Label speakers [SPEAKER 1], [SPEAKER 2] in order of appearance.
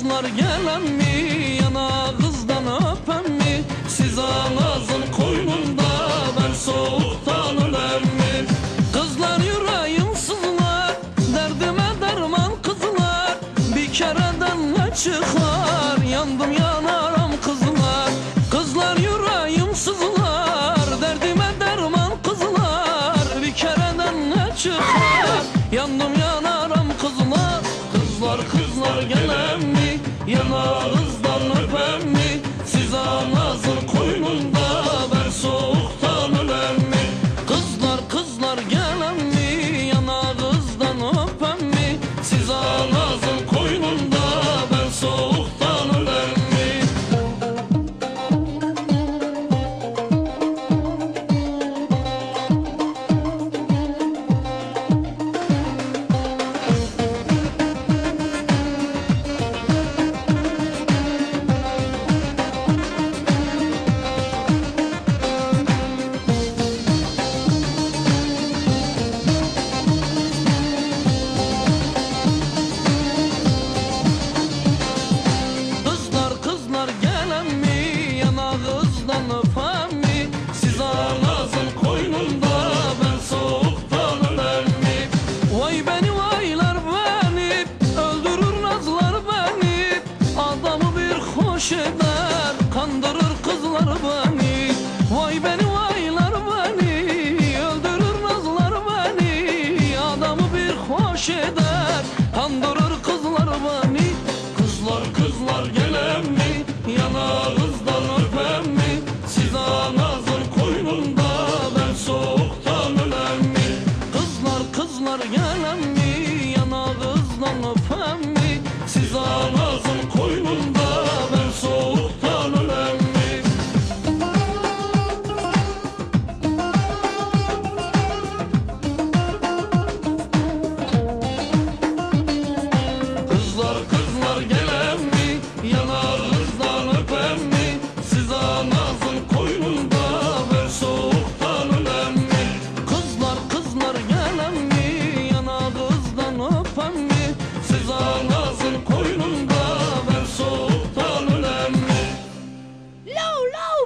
[SPEAKER 1] kızlar gelen mi? Yana kızdan öpen mi? Siz ağzın koynunda, ben soğuktan ölen mi? Kızlar yüreğim sızlar, derdime derman kızlar. Bir kereden ne çıkar? Yandım yanarım kızlar. Kızlar yüreğim sızlar, derdime derman kızlar. Bir kereden ne çıkar? Yandım yanarım kızlar. Kızlar gelen mi? Yanağınızdan öpen mi? Siz anasın koynunda, ben soğuktan ölen mi? Kızlar gelen mi? Yanağınızdan öpen mi? Siz anasın koynunda, ben soğuktan ölen mi? Kızlar gelen mi? Yanağınızdan öpen mi? Siz ağzın koynunda, ben soğuktan ölen mi? Vay beni vaylar beni, öldürür nazlar beni. Adamı bir hoş eder, kandırır kızlar beni. Vay beni vaylar beni, öldürür nazlar beni. Adamı bir hoş eder, kandırır kızlar beni. Kızlar gelen mi? Yanağınızdan öpen mi? Siz anasın koynunda, ben soğuktan ölen mi? Kızlar gelen mi? Yanağınızdan öpen mi? Siz anasın koynunda, ben soğuktan ölen mi? Kızlar gelen mi? Yanağınızdan öpen mi? Siz anasın koynunda, ben soğuktan ölen mi? Kızlar gelen mi? Yanağınızdan öpen mi? Siz anasın koynunda, ben soğuktan ölen mi?
[SPEAKER 2] Low, low,